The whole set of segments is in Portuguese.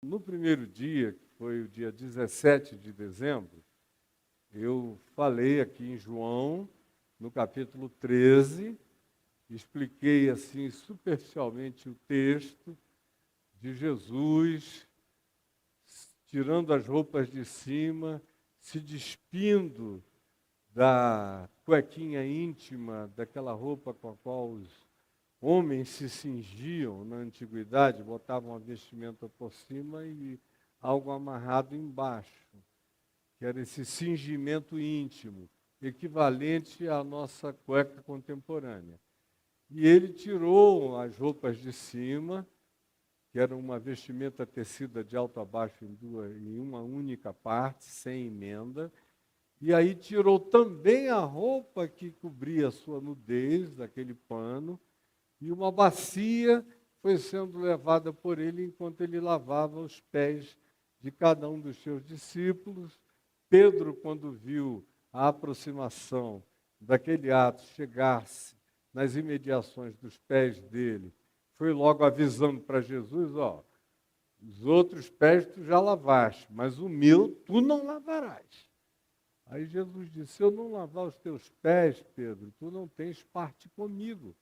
No primeiro dia, que foi o dia 17 de dezembro, eu falei aqui em João, no capítulo 13, expliquei assim superficialmente o texto de Jesus tirando as roupas de cima, se despindo da cuequinha íntima, daquela roupa com a qual os homens se cingiam na antiguidade, botavam a vestimenta por cima e algo amarrado embaixo, que era esse cingimento íntimo, equivalente à nossa cueca contemporânea. E ele tirou as roupas de cima, que era uma vestimenta tecida de alto a baixo em uma única parte, sem emenda, e aí tirou também a roupa que cobria a sua nudez, aquele pano, e uma bacia foi sendo levada por ele enquanto ele lavava os pés de cada um dos seus discípulos. Pedro, quando viu a aproximação daquele ato chegar-se nas imediações dos pés dele, foi logo avisando para Jesus, os outros pés tu já lavaste, mas o meu tu não lavarás. Aí Jesus disse, se eu não lavar os teus pés, Pedro, tu não tens parte comigo.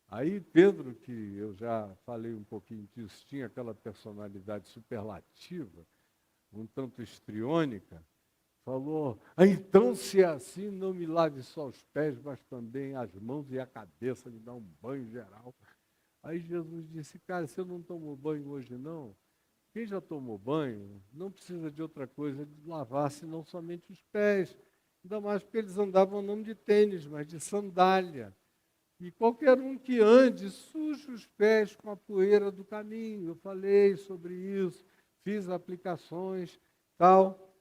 Aí Pedro, que eu já falei um pouquinho disso, tinha aquela personalidade superlativa, um tanto histriônica, falou, então se é assim, não me lave só os pés, mas também as mãos e a cabeça, me dá um banho geral. Aí Jesus disse, cara, você não tomou banho hoje não? Quem já tomou banho não precisa de outra coisa de lavar, senão somente os pés. Ainda mais porque eles andavam não de tênis, mas de sandália. E qualquer um que ande, suje os pés com a poeira do caminho. Eu falei sobre isso, fiz aplicações, tal.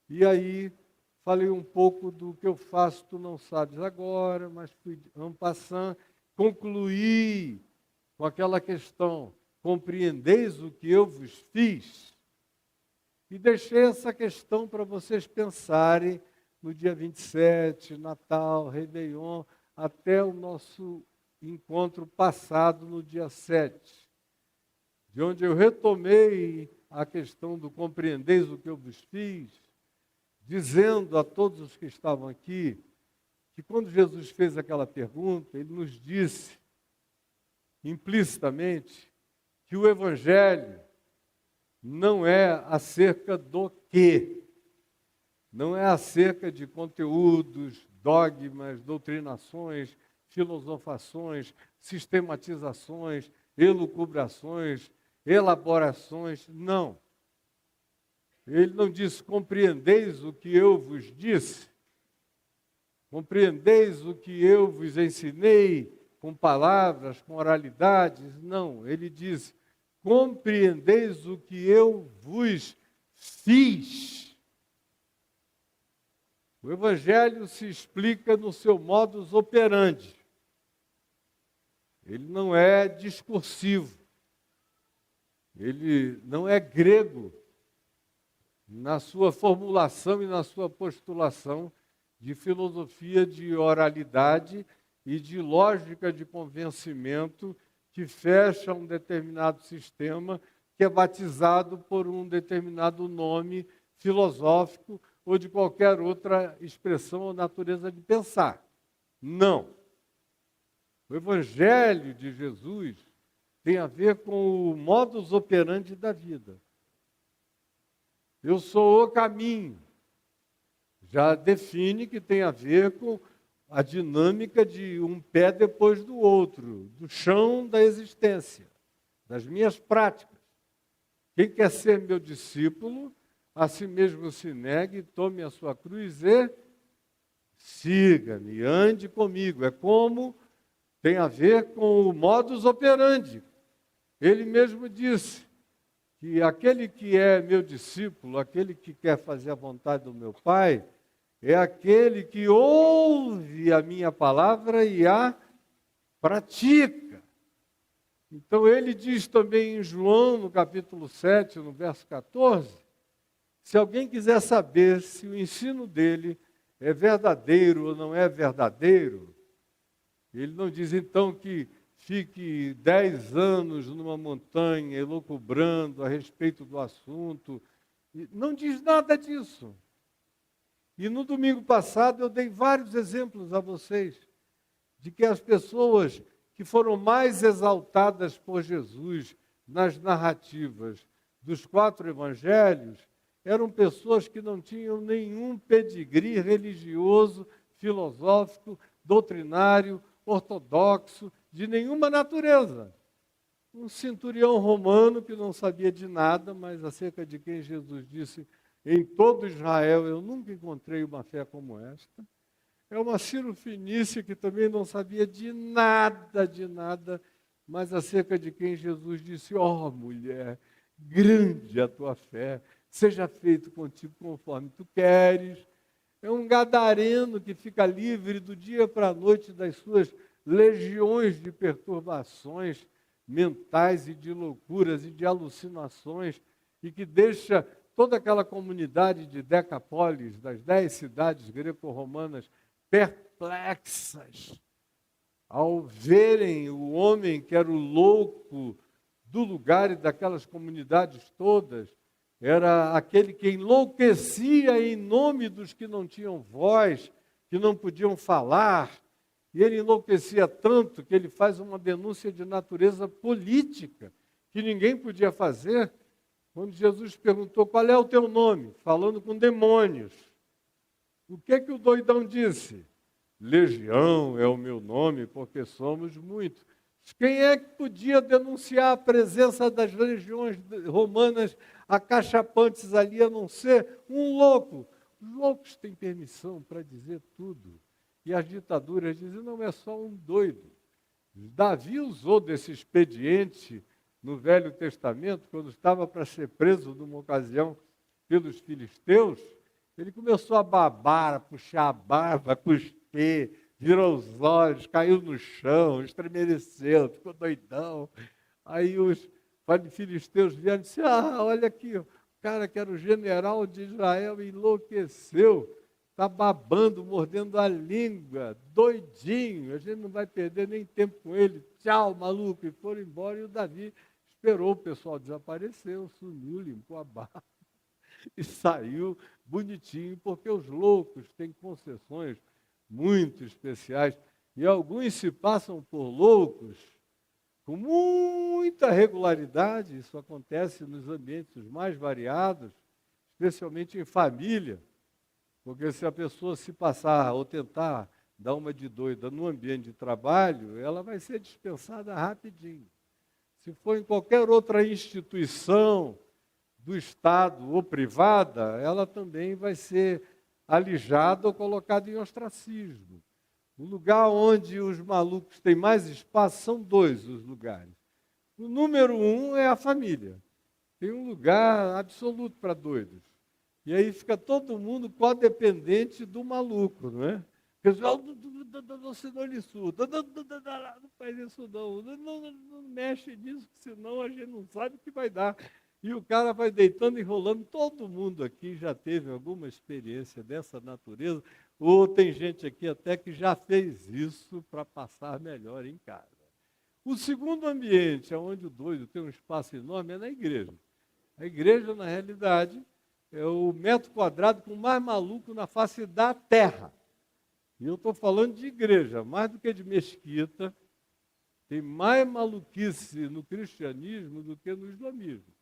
E aí, falei um pouco do que eu faço, tu não sabes agora, mas fui en passant, concluí com aquela questão, compreendeis o que eu vos fiz? E deixei essa questão para vocês pensarem no dia 27, Natal, Réveillon, até o nosso encontro passado no dia 7, de onde eu retomei a questão do compreendeis o que eu vos fiz, dizendo a todos os que estavam aqui, que quando Jesus fez aquela pergunta, ele nos disse, implicitamente, que o Evangelho não é acerca do quê, não é acerca de conteúdos, dogmas, doutrinações, filosofações, sistematizações, elucubrações, elaborações, não. Ele não disse, compreendeis o que eu vos disse, compreendeis o que eu vos ensinei, com palavras, com oralidades, não. Ele diz, compreendeis o que eu vos fiz. O Evangelho se explica no seu modus operandi. Ele não é discursivo. Ele não é grego na sua formulação e na sua postulação de filosofia de oralidade e de lógica de convencimento que fecha um determinado sistema que é batizado por um determinado nome filosófico ou de qualquer outra expressão ou natureza de pensar. Não. O Evangelho de Jesus tem a ver com o modus operandi da vida. Eu sou o caminho. Já define que tem a ver com a dinâmica de um pé depois do outro, do chão da existência, das minhas práticas. Quem quer ser meu discípulo, a si mesmo se negue, tome a sua cruz e siga-me, ande comigo. É como tem a ver com o modus operandi. Ele mesmo disse que aquele que é meu discípulo, aquele que quer fazer a vontade do meu Pai, é aquele que ouve a minha palavra e a pratica. Então ele diz também em João, no capítulo 7, no verso 14, se alguém quiser saber se o ensino dele é verdadeiro ou não é verdadeiro, ele não diz então que fique 10 anos numa montanha elucubrando a respeito do assunto. Não diz nada disso. E no domingo passado eu dei vários exemplos a vocês de que as pessoas que foram mais exaltadas por Jesus nas narrativas dos 4 evangelhos eram pessoas que não tinham nenhum pedigree religioso, filosófico, doutrinário, ortodoxo, de nenhuma natureza. Um centurião romano que não sabia de nada, mas acerca de quem Jesus disse: em todo Israel eu nunca encontrei uma fé como esta. É uma Ciro-fenícia que também não sabia de nada, mas acerca de quem Jesus disse: ó mulher, grande a tua fé, seja feito contigo conforme tu queres. É um gadareno que fica livre do dia para a noite das suas legiões de perturbações mentais e de loucuras e de alucinações, e que deixa toda aquela comunidade de Decápolis, das 10 cidades greco-romanas, perplexas ao verem o homem que era o louco do lugar e daquelas comunidades todas. Era aquele que enlouquecia em nome dos que não tinham voz, que não podiam falar. E ele enlouquecia tanto que ele faz uma denúncia de natureza política, que ninguém podia fazer. Quando Jesus perguntou: qual é o teu nome? Falando com demônios. O que o doidão disse? Legião é o meu nome, porque somos muitos. Quem é que podia denunciar a presença das legiões romanas acachapantes ali, a não ser um louco? Os loucos têm permissão para dizer tudo. E as ditaduras dizem: não, é só um doido. Davi usou desse expediente no Velho Testamento, quando estava para ser preso numa ocasião pelos filisteus. Ele começou a babar, a puxar a barba, a cuspir, virou os olhos, caiu no chão, estremeceu, ficou doidão. Aí os filisteus vieram e disseram: olha aqui, o cara que era o general de Israel enlouqueceu, está babando, mordendo a língua, doidinho, a gente não vai perder nem tempo com ele, tchau, maluco. E foram embora, e o Davi esperou o pessoal desaparecer, sumiu, limpou a barba e saiu bonitinho, porque os loucos têm concessões muito especiais, e alguns se passam por loucos com muita regularidade. Isso acontece nos ambientes mais variados, especialmente em família, porque se a pessoa se passar ou tentar dar uma de doida no ambiente de trabalho, ela vai ser dispensada rapidinho. Se for em qualquer outra instituição do Estado ou privada, ela também vai ser alijada ou colocada em ostracismo. O lugar onde os malucos têm mais espaço são 2 os lugares. O número 1 é a família. Tem um lugar absoluto para doidos. E aí fica todo mundo codependente do maluco, não é? Pessoal, você não lhe surda, não faz isso não mexe nisso, senão a gente não sabe o que vai dar. E o cara vai deitando e rolando. Todo mundo aqui já teve alguma experiência dessa natureza, ou tem gente aqui até que já fez isso para passar melhor em casa. O segundo ambiente, onde o doido tem um espaço enorme, é na igreja. A igreja, na realidade, é o metro quadrado com mais maluco na face da terra. E eu estou falando de igreja, mais do que de mesquita. Tem mais maluquice no cristianismo do que no islamismo.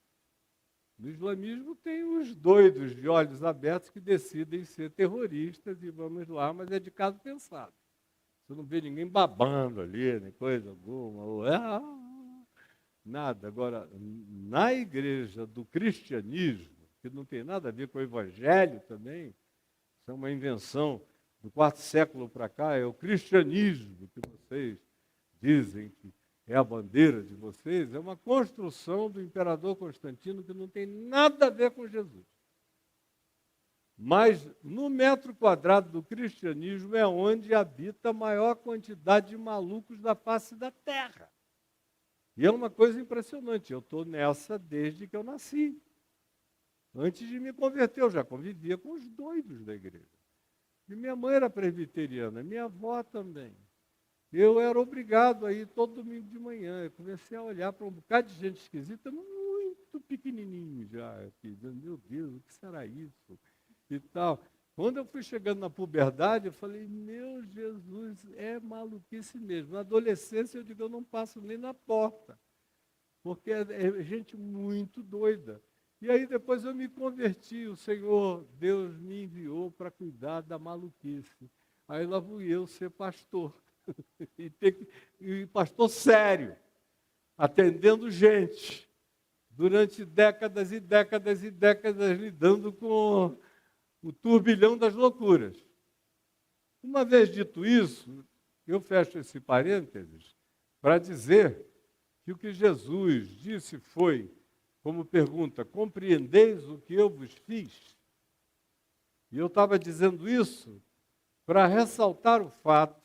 No islamismo tem os doidos de olhos abertos que decidem ser terroristas e vamos lá, mas é de caso pensado. Você não vê ninguém babando ali, nem coisa alguma, ou nada. Agora, na igreja do cristianismo, que não tem nada a ver com o evangelho também, isso é uma invenção do 4º século para cá, é o cristianismo que vocês dizem que é a bandeira de vocês, é uma construção do imperador Constantino que não tem nada a ver com Jesus. Mas no metro quadrado do cristianismo é onde habita a maior quantidade de malucos da face da terra. E é uma coisa impressionante, eu estou nessa desde que eu nasci. Antes de me converter, eu já convivia com os doidos da igreja. E minha mãe era presbiteriana, minha avó também. eu era obrigado a ir todo domingo de manhã. Eu comecei a olhar para um bocado de gente esquisita, muito pequenininho já, aqui, dizendo, meu Deus, o que será isso? E tal. Quando eu fui chegando na puberdade, eu falei, meu Jesus, é maluquice mesmo. Na adolescência, eu digo, eu não passo nem na porta, porque é gente muito doida. E aí depois eu me converti, o Senhor, Deus me enviou para cuidar da maluquice. Aí lá fui eu ser pastor, e pastor sério, atendendo gente, durante décadas e décadas e décadas, lidando com o turbilhão das loucuras. Uma vez dito isso, eu fecho esse parênteses para dizer que o que Jesus disse foi, como pergunta, compreendeis o que eu vos fiz? E eu estava dizendo isso para ressaltar o fato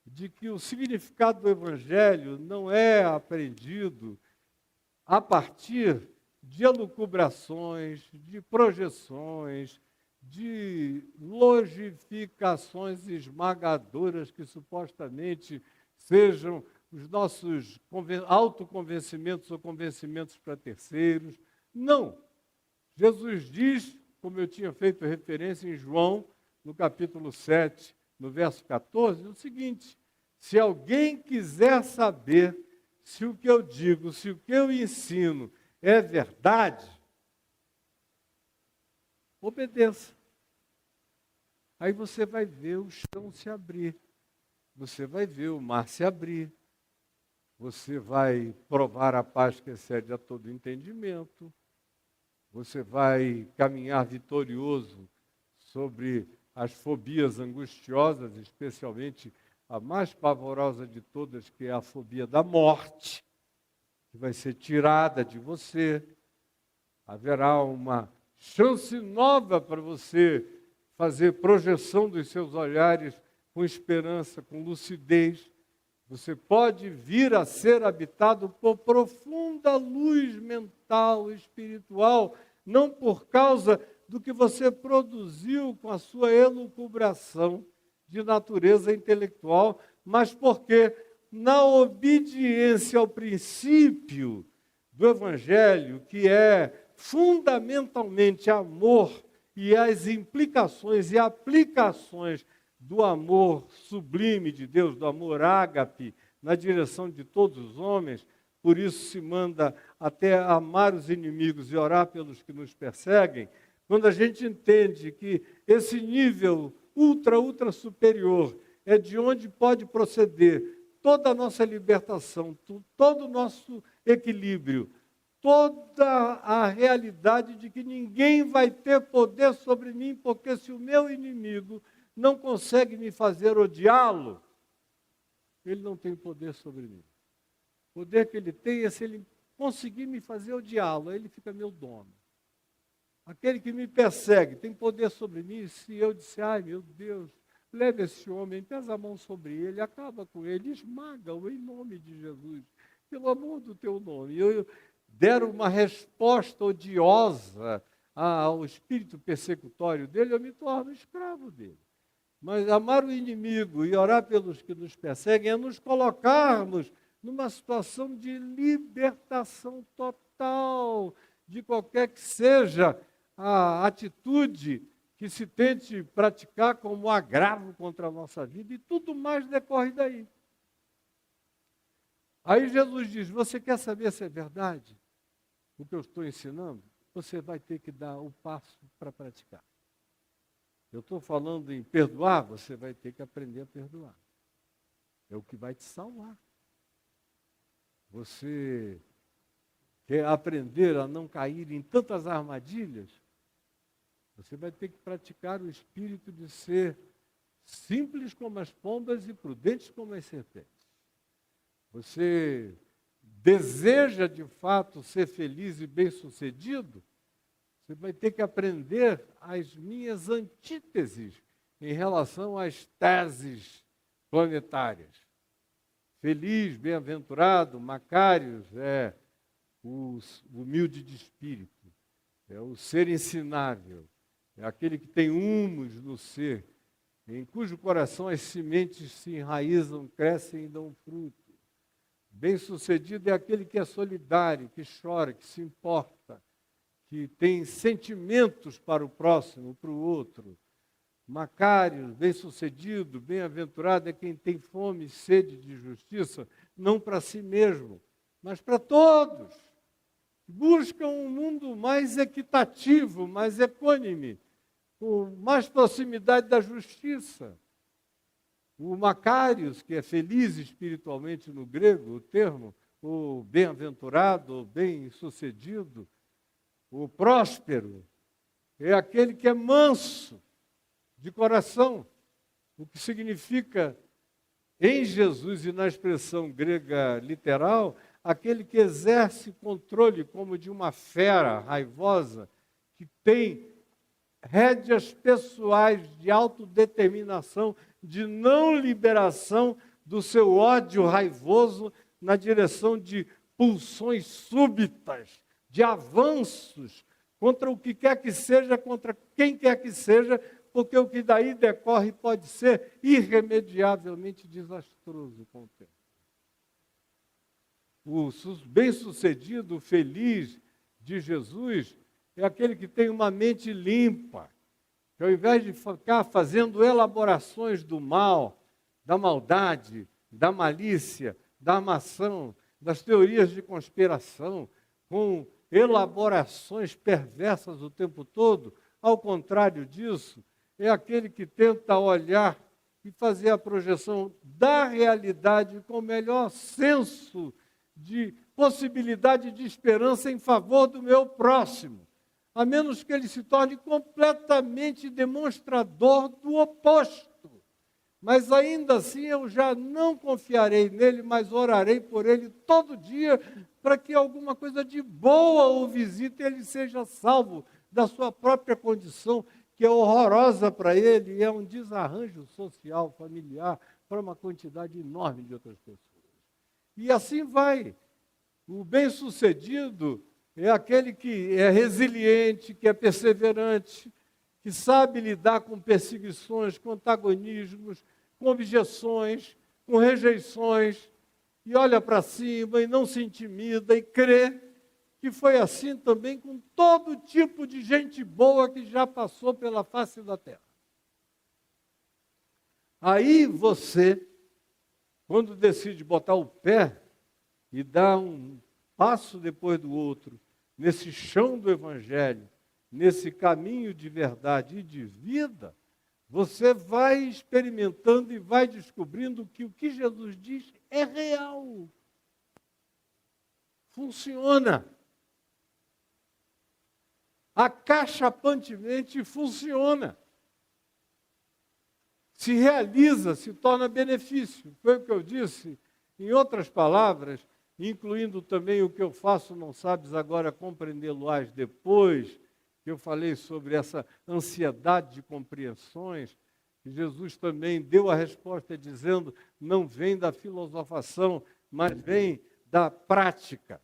de que o significado do Evangelho não é aprendido a partir de elucubrações, de projeções, de logificações esmagadoras que supostamente sejam os nossos autoconvencimentos ou convencimentos para terceiros. Não. Jesus diz, como eu tinha feito referência em João, no capítulo 7, no verso 14, o seguinte: se alguém quiser saber se o que eu digo, se o que eu ensino é verdade, obedeça. Aí você vai ver o chão se abrir, você vai ver o mar se abrir, você vai provar a paz que excede a todo entendimento, você vai caminhar vitorioso sobre as fobias angustiosas, especialmente a mais pavorosa de todas, que é a fobia da morte, que vai ser tirada de você. Haverá uma chance nova para você fazer projeção dos seus olhares com esperança, com lucidez. Você pode vir a ser habitado por profunda luz mental, espiritual, não por causa do que você produziu com a sua elucubração de natureza intelectual, mas porque, na obediência ao princípio do Evangelho, que é fundamentalmente amor, e as implicações e aplicações do amor sublime de Deus, do amor ágape, na direção de todos os homens, por isso se manda até amar os inimigos e orar pelos que nos perseguem. Quando a gente entende que esse nível ultra superior é de onde pode proceder toda a nossa libertação, todo o nosso equilíbrio, toda a realidade de que ninguém vai ter poder sobre mim, porque se o meu inimigo não consegue me fazer odiá-lo, ele não tem poder sobre mim. O poder que ele tem é se ele conseguir me fazer odiá-lo, aí ele fica meu dono. Aquele que me persegue tem poder sobre mim, se eu disser, ai meu Deus, leve esse homem, pesa a mão sobre ele, acaba com ele, esmaga-o em nome de Jesus, pelo amor do teu nome. Eu der uma resposta odiosa ao espírito persecutório dele, eu me torno escravo dele. Mas amar o inimigo e orar pelos que nos perseguem é nos colocarmos numa situação de libertação total, de qualquer que seja a atitude que se tente praticar como agravo contra a nossa vida, e tudo mais decorre daí. Aí Jesus diz, você quer saber se é verdade o que eu estou ensinando? Você vai ter que dar o passo para praticar. Eu estou falando em perdoar, você vai ter que aprender a perdoar. É o que vai te salvar. Você quer aprender a não cair em tantas armadilhas? Você vai ter que praticar o espírito de ser simples como as pombas e prudentes como as serpentes. Você deseja de fato ser feliz e bem-sucedido? Você vai ter que aprender as minhas antíteses em relação às teses planetárias. Feliz, bem-aventurado, Macários é o humilde de espírito, é o ser ensinável, é aquele que tem humus no ser, em cujo coração as sementes se enraizam, crescem e dão fruto. Bem-sucedido é aquele que é solidário, que chora, que se importa, que tem sentimentos para o próximo, para o outro. Macário, bem-sucedido, bem-aventurado é quem tem fome e sede de justiça, não para si mesmo, mas para todos. Buscam um mundo mais equitativo, mais equânime, com mais proximidade da justiça. O Macários, que é feliz espiritualmente no grego, o termo, o bem-aventurado, o bem-sucedido, o próspero, é aquele que é manso de coração, o que significa, em Jesus e na expressão grega literal, aquele que exerce controle como de uma fera raivosa, que tem rédeas pessoais de autodeterminação, de não liberação do seu ódio raivoso na direção de pulsões súbitas, de avanços contra o que quer que seja, contra quem quer que seja, porque o que daí decorre pode ser irremediavelmente desastroso com o tempo. O bem-sucedido, o feliz de Jesus, é aquele que tem uma mente limpa, que ao invés de ficar fazendo elaborações do mal, da maldade, da malícia, da armação, das teorias de conspiração, com elaborações perversas o tempo todo, ao contrário disso, é aquele que tenta olhar e fazer a projeção da realidade com o melhor senso de possibilidade de esperança em favor do meu próximo, a menos que ele se torne completamente demonstrador do oposto. Mas ainda assim eu já não confiarei nele, mas orarei por ele todo dia para que alguma coisa de boa o visite e ele seja salvo da sua própria condição, que é horrorosa para ele e é um desarranjo social, familiar, para uma quantidade enorme de outras pessoas. E assim vai. O bem-sucedido é aquele que é resiliente, que é perseverante, que sabe lidar com perseguições, com antagonismos, com objeções, com rejeições, e olha para cima e não se intimida e crê que foi assim também com todo tipo de gente boa que já passou pela face da terra. Aí você, quando decide botar o pé e dar um passo depois do outro, nesse chão do Evangelho, nesse caminho de verdade e de vida, você vai experimentando e vai descobrindo que o que Jesus diz é real. Funciona. Acachapantemente funciona. Se realiza, se torna benefício. Foi o que eu disse. Em outras palavras, incluindo também o que eu faço, não sabes agora, compreendê-lo-ás depois, que eu falei sobre essa ansiedade de compreensões, que Jesus também deu a resposta dizendo, não vem da filosofação, mas vem da prática.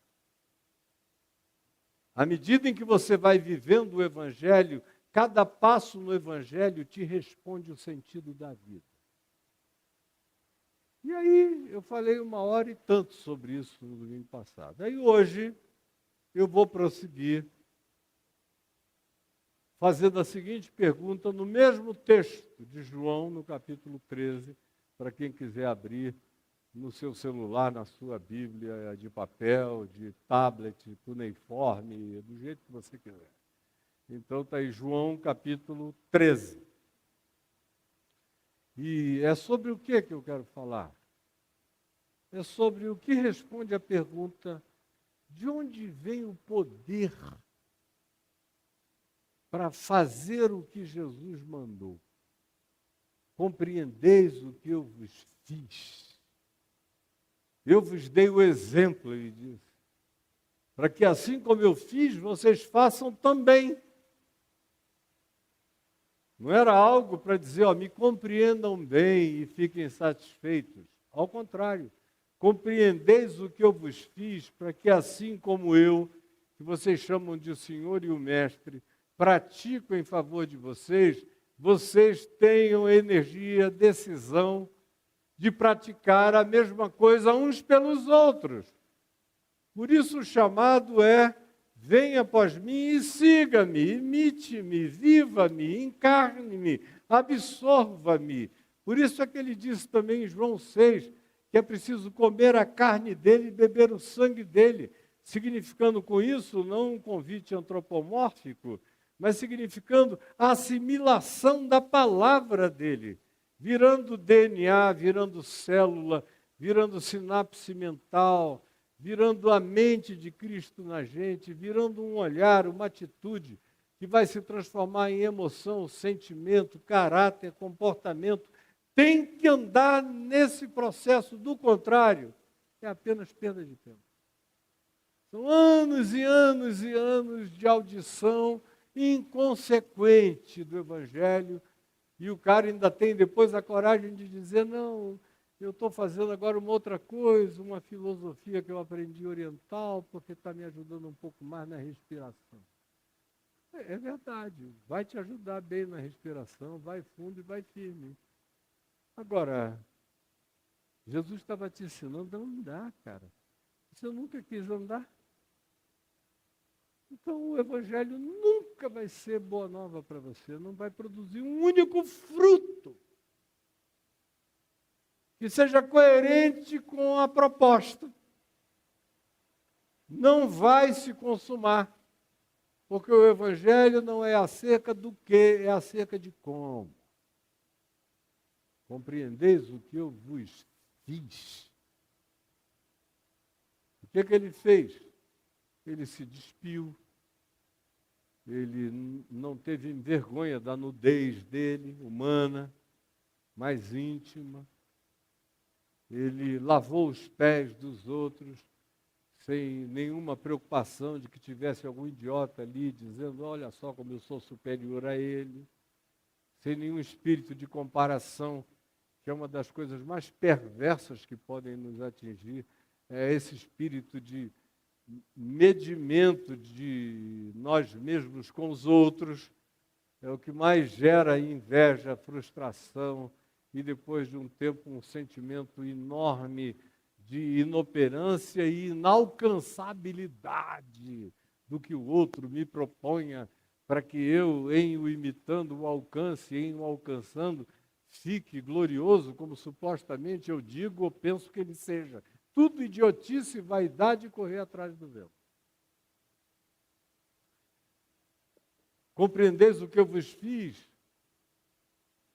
À medida em que você vai vivendo o Evangelho, cada passo no Evangelho te responde o sentido da vida. E aí, eu falei 1 hora e tanto sobre isso no domingo passado. Aí hoje, eu vou prosseguir fazendo a seguinte pergunta no mesmo texto de João, no capítulo 13, para quem quiser abrir no seu celular, na sua Bíblia, de papel, de tablet, cuneiforme, do jeito que você quiser. Então está aí João capítulo 13. E é sobre o que eu quero falar? É sobre o que responde à pergunta, de onde vem o poder para fazer o que Jesus mandou? Compreendeis o que eu vos fiz. Eu vos dei o exemplo, ele disse, para que assim como eu fiz, vocês façam também. Não era algo para dizer, ó, me compreendam bem e fiquem satisfeitos. Ao contrário, compreendeis o que eu vos fiz, para que assim como eu, que vocês chamam de o Senhor e o Mestre, pratico em favor de vocês, vocês tenham energia, decisão de praticar a mesma coisa uns pelos outros. Por isso o chamado é: venha após mim e siga-me, imite-me, viva-me, encarne-me, absorva-me. Por isso é que ele disse também em João 6, que é preciso comer a carne dele e beber o sangue dele, significando com isso não um convite antropomórfico, mas significando a assimilação da palavra dele, virando DNA, virando célula, virando sinapse mental, virando a mente de Cristo na gente, virando um olhar, uma atitude que vai se transformar em emoção, sentimento, caráter, comportamento. Tem que andar nesse processo, do contrário, é apenas perda de tempo. São anos e anos e anos de audição inconsequente do Evangelho, e o cara ainda tem depois a coragem de dizer: não, eu estou fazendo agora uma outra coisa, uma filosofia que eu aprendi oriental, porque está me ajudando um pouco mais na respiração. É verdade, vai te ajudar bem na respiração, vai fundo e vai firme. Agora, Jesus estava te ensinando a andar, cara. Você nunca quis andar? Então o Evangelho nunca vai ser boa nova para você, não vai produzir um único fruto que seja coerente com a proposta. Não vai se consumar, porque o Evangelho não é acerca do que, é acerca de como. Compreendeis o que eu vos fiz? O que ele fez? Ele se despiu, ele não teve vergonha da nudez dele, humana, mais íntima. Ele lavou os pés dos outros, sem nenhuma preocupação de que tivesse algum idiota ali dizendo: olha só como eu sou superior a ele. Sem nenhum espírito de comparação, que é uma das coisas mais perversas que podem nos atingir, é esse espírito de medimento de nós mesmos com os outros. É o que mais gera inveja, frustração e, depois de um tempo, um sentimento enorme de inoperância e inalcançabilidade do que o outro me proponha, para que eu, em o imitando, o alcance, em o alcançando, fique glorioso, como supostamente eu digo ou penso que ele seja. Tudo idiotice, vaidade e correr atrás do véu. Compreendeis o que eu vos fiz?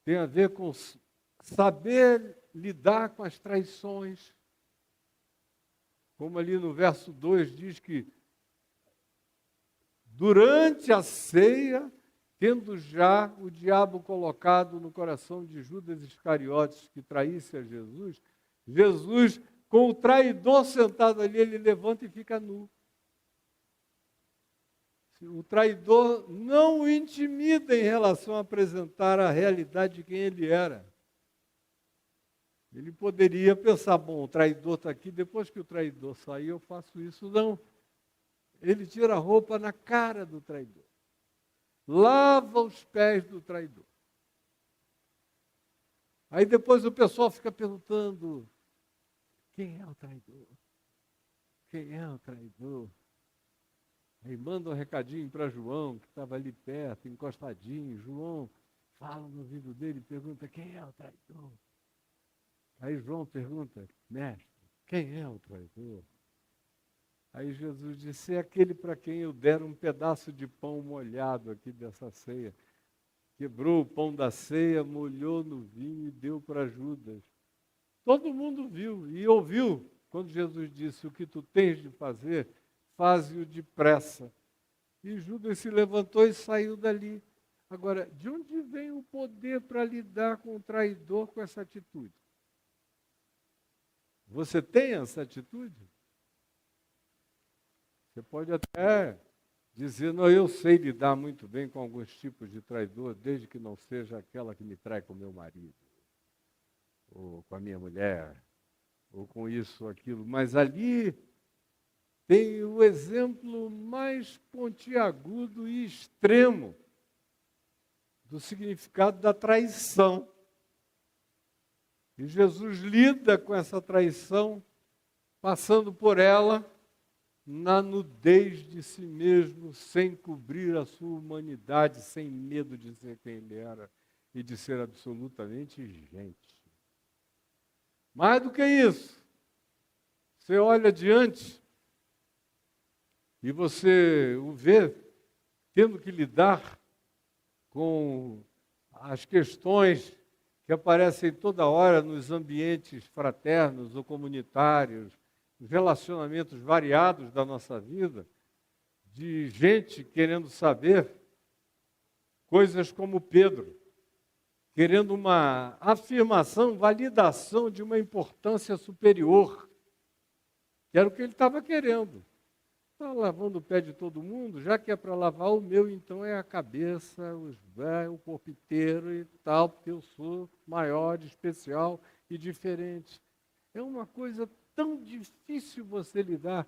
Tem a ver com saber lidar com as traições. Como ali no verso 2 diz que durante a ceia, tendo já o diabo colocado no coração de Judas Iscariotes, que traísse a Jesus, Jesus, com o traidor sentado ali, ele levanta e fica nu. O traidor não o intimida em relação a apresentar a realidade de quem ele era. Ele poderia pensar: bom, o traidor está aqui, depois que o traidor sair eu faço isso. Não. Ele tira a roupa na cara do traidor. Lava os pés do traidor. Aí depois o pessoal fica perguntando: quem é o traidor? Quem é o traidor? Aí manda um recadinho para João, que estava ali perto, encostadinho. João fala no ouvido dele e pergunta: quem é o traidor? Aí João pergunta: mestre, quem é o traidor? Aí Jesus disse: é aquele para quem eu der um pedaço de pão molhado aqui dessa ceia. Quebrou o pão da ceia, molhou no vinho e deu para Judas. Todo mundo viu e ouviu quando Jesus disse: o que tu tens de fazer, faze-o depressa. E Judas se levantou e saiu dali. Agora, de onde vem o poder para lidar com o traidor com essa atitude? Você tem essa atitude? Você pode até dizer: não, eu sei lidar muito bem com alguns tipos de traidor, desde que não seja aquela que me trai com meu marido, ou com a minha mulher, ou com isso ou aquilo. Mas ali tem o exemplo mais pontiagudo e extremo do significado da traição. E Jesus lida com essa traição, passando por ela na nudez de si mesmo, sem cobrir a sua humanidade, sem medo de ser quem ele era e de ser absolutamente gente. Mais do que isso, você olha adiante e você o vê tendo que lidar com as questões que aparecem toda hora nos ambientes fraternos ou comunitários, os relacionamentos variados da nossa vida, de gente querendo saber coisas como Pedro, querendo uma afirmação, validação de uma importância superior, que era o que ele estava querendo. Está lavando o pé de todo mundo, já que é para lavar o meu, então é a cabeça, o corpo inteiro e tal, porque eu sou maior, especial e diferente. É uma coisa tão difícil você lidar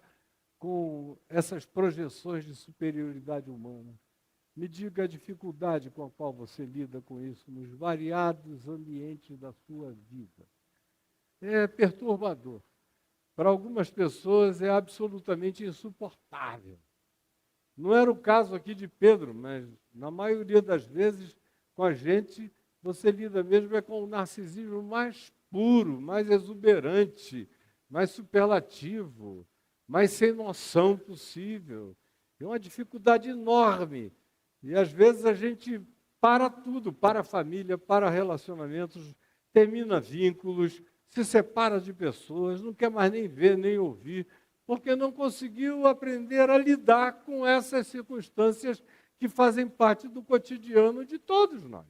com essas projeções de superioridade humana. Me diga a dificuldade com a qual você lida com isso nos variados ambientes da sua vida. É perturbador. Para algumas pessoas é absolutamente insuportável. Não era o caso aqui de Pedro, mas na maioria das vezes com a gente você lida mesmo com o narcisismo mais puro, mais exuberante, mais superlativo, mais sem noção possível. É uma dificuldade enorme. E às vezes a gente para tudo, para a família, para relacionamentos, termina vínculos, se separa de pessoas, não quer mais nem ver, nem ouvir, porque não conseguiu aprender a lidar com essas circunstâncias que fazem parte do cotidiano de todos nós.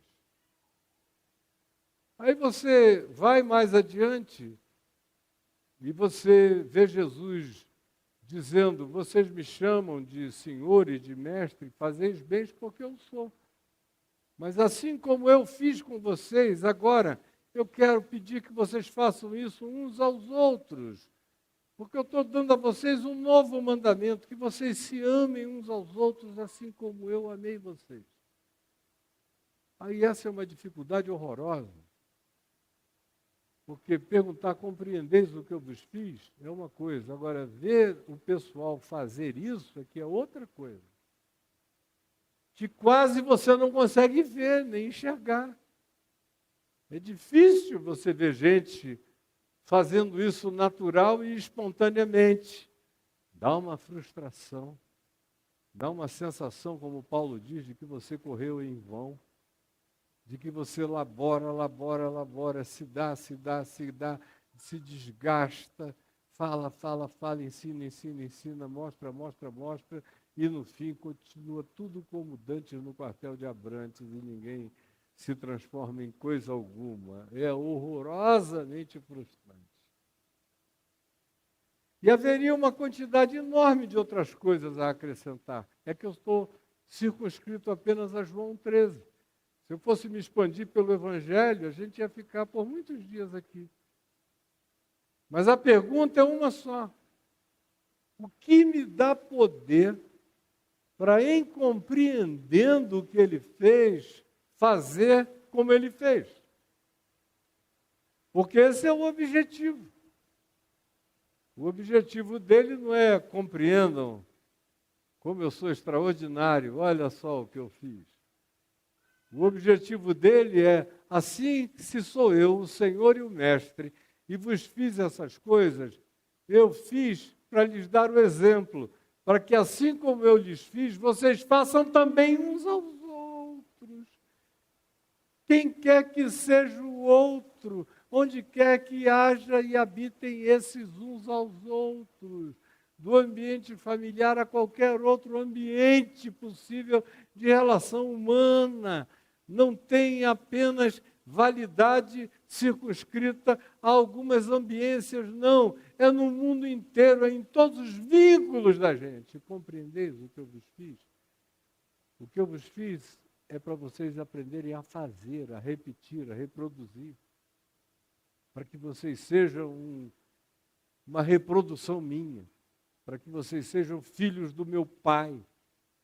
Aí você vai mais adiante e você vê Jesus dizendo: vocês me chamam de Senhor e de Mestre, fazeis bem porque eu sou. Mas assim como eu fiz com vocês, agora eu quero pedir que vocês façam isso uns aos outros, porque eu estou dando a vocês um novo mandamento, que vocês se amem uns aos outros assim como eu amei vocês. Aí essa é uma dificuldade horrorosa, porque perguntar, compreendeis o que eu vos fiz, é uma coisa, agora ver o pessoal fazer isso é que é outra coisa, que quase você não consegue ver, nem enxergar. É difícil você ver gente fazendo isso natural e espontaneamente. Dá uma frustração, dá uma sensação, como Paulo diz, de que você correu em vão, de que você labora, se dá, se desgasta, fala, ensina, mostra, e no fim continua tudo como Dantes no quartel de Abrantes e ninguém se transforma em coisa alguma. É horrorosamente frustrante. E haveria uma quantidade enorme de outras coisas a acrescentar. É que eu estou circunscrito apenas a João 13. Se eu fosse me expandir pelo Evangelho, a gente ia ficar por muitos dias aqui. Mas a pergunta é uma só. O que me dá poder para, em compreendendo o que ele fez, fazer como ele fez? Porque esse é o objetivo. O objetivo dele não é: compreendam como eu sou extraordinário, olha só o que eu fiz. O objetivo dele é: assim se sou eu, o Senhor e o Mestre, e vos fiz essas coisas, eu fiz para lhes dar o exemplo, para que assim como eu lhes fiz, vocês façam também uns aos outros. Quem quer que seja o outro, onde quer que haja e habitem esses uns aos outros, do ambiente familiar a qualquer outro ambiente possível de relação humana, não tem apenas validade circunscrita a algumas ambiências, não. É no mundo inteiro, é em todos os vínculos da gente. Compreendeis o que eu vos fiz? O que eu vos fiz é para vocês aprenderem a fazer, a repetir, a reproduzir. Para que vocês sejam uma reprodução minha. Para que vocês sejam filhos do meu Pai.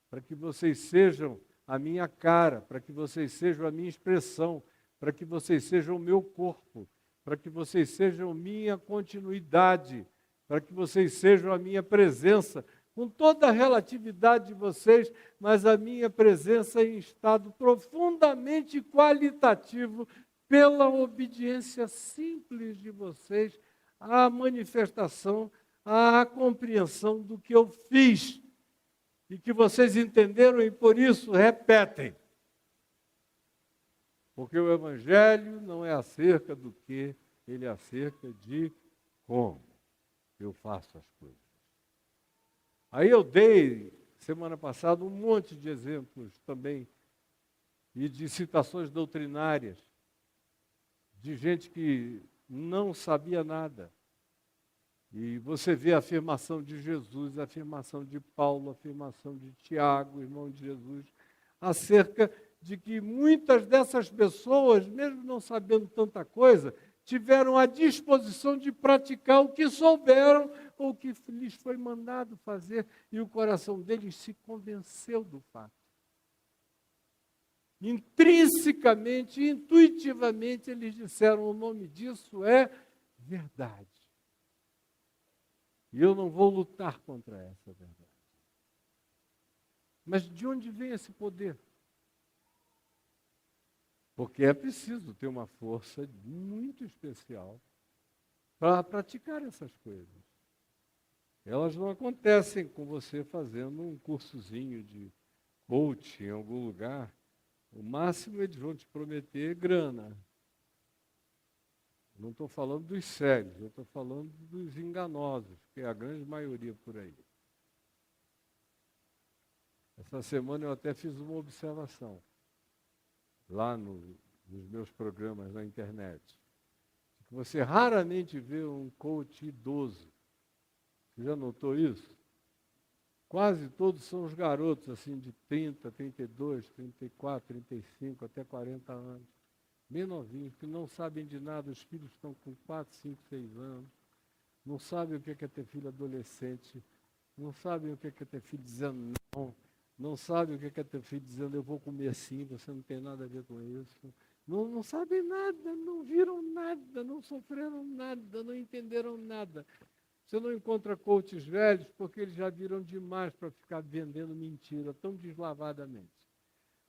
Para que vocês sejam a minha cara, para que vocês sejam a minha expressão, para que vocês sejam o meu corpo, para que vocês sejam minha continuidade, para que vocês sejam a minha presença, com toda a relatividade de vocês, mas a minha presença em estado profundamente qualitativo, pela obediência simples de vocês à manifestação, à compreensão do que eu fiz, e que vocês entenderam e por isso repetem. Porque o Evangelho não é acerca do que, ele é acerca de como eu faço as coisas. Aí eu dei, semana passada, um monte de exemplos também, e de citações doutrinárias, de gente que não sabia nada. E você vê a afirmação de Jesus, a afirmação de Paulo, a afirmação de Tiago, irmão de Jesus, acerca de que muitas dessas pessoas, mesmo não sabendo tanta coisa, tiveram a disposição de praticar o que souberam ou o que lhes foi mandado fazer, e o coração deles se convenceu do fato. Intrinsecamente, intuitivamente, eles disseram: o nome disso é verdade. E eu não vou lutar contra essa verdade. Mas de onde vem esse poder? Porque é preciso ter uma força muito especial para praticar essas coisas. Elas não acontecem com você fazendo um cursozinho de coach em algum lugar. O máximo eles vão te prometer grana. Não estou falando dos sérios, eu estou falando dos enganosos, que é a grande maioria por aí. Essa semana eu até fiz uma observação lá nos meus programas na internet. Você raramente vê um coach idoso. Você já notou isso? Quase todos são os garotos assim de 30, 32, 34, 35, até 40 anos. Bem novinhos, que não sabem de nada. Os filhos estão com 4, 5, 6 anos. Não sabem o que é ter filho adolescente. Não sabem o que é ter filho dizendo não. Não sabem o que é ter filho dizendo eu vou comer assim, você não tem nada a ver com isso. Não sabem nada, não viram nada, não sofreram nada, não entenderam nada. Você não encontra coaches velhos porque eles já viram demais para ficar vendendo mentira tão deslavadamente.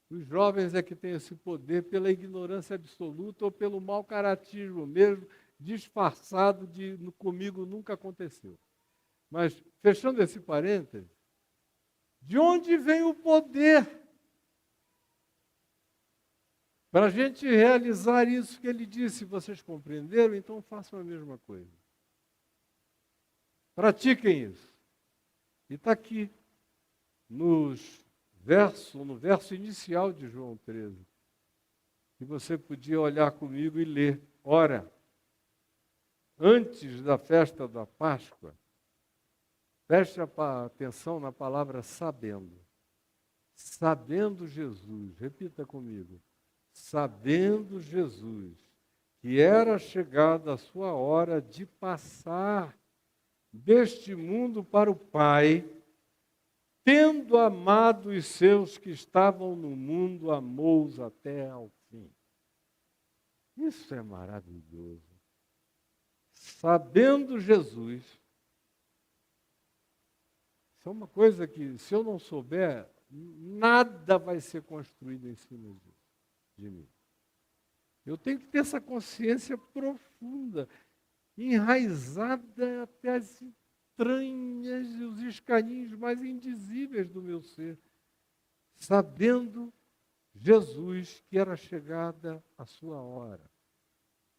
Os jovens é que têm esse poder pela ignorância absoluta ou pelo mau caratismo mesmo, disfarçado de comigo nunca aconteceu. Mas, fechando esse parêntese, de onde vem o poder para a gente realizar isso que ele disse? Vocês compreenderam? Então façam a mesma coisa. Pratiquem isso. E está aqui, no verso inicial de João 13, que você podia olhar comigo e ler. Ora, antes da festa da Páscoa, preste atenção na palavra sabendo. Sabendo Jesus, repita comigo. Sabendo Jesus que era chegada a sua hora de passar deste mundo para o Pai, tendo amado os seus que estavam no mundo, amou-os até ao fim. Isso é maravilhoso. Sabendo Jesus, isso é uma coisa que, se eu não souber, nada vai ser construído em cima de mim. Eu tenho que ter essa consciência profunda, enraizada até as entranhas e os escaninhos mais indizíveis do meu ser, sabendo Jesus que era chegada a sua hora.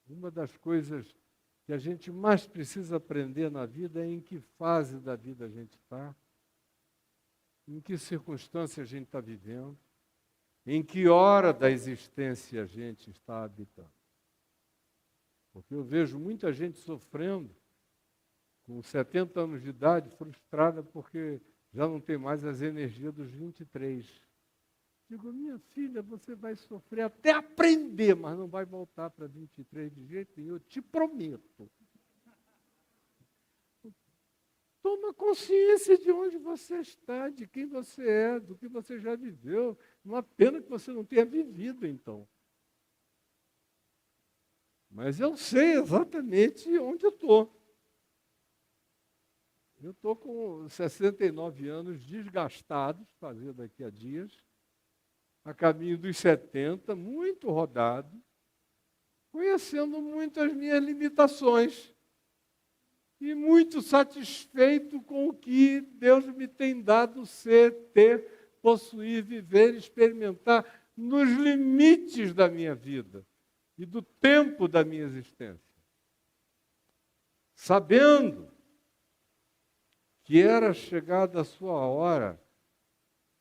Uma das coisas que a gente mais precisa aprender na vida é em que fase da vida a gente está, em que circunstância a gente está vivendo, em que hora da existência a gente está habitando. Porque eu vejo muita gente sofrendo, com 70 anos de idade, frustrada porque já não tem mais as energias dos 23. Digo, minha filha, você vai sofrer até aprender, mas não vai voltar para 23 de jeito nenhum, eu te prometo. Toma consciência de onde você está, de quem você é, do que você já viveu. Uma pena que você não tenha vivido, então. Mas eu sei exatamente onde eu estou. Eu estou com 69 anos desgastados, fazer daqui a dias, a caminho dos 70, muito rodado, conhecendo muito as minhas limitações e muito satisfeito com o que Deus me tem dado ser, ter, possuir, viver, experimentar nos limites da minha vida e do tempo da minha existência. Sabendo que era chegada a sua hora,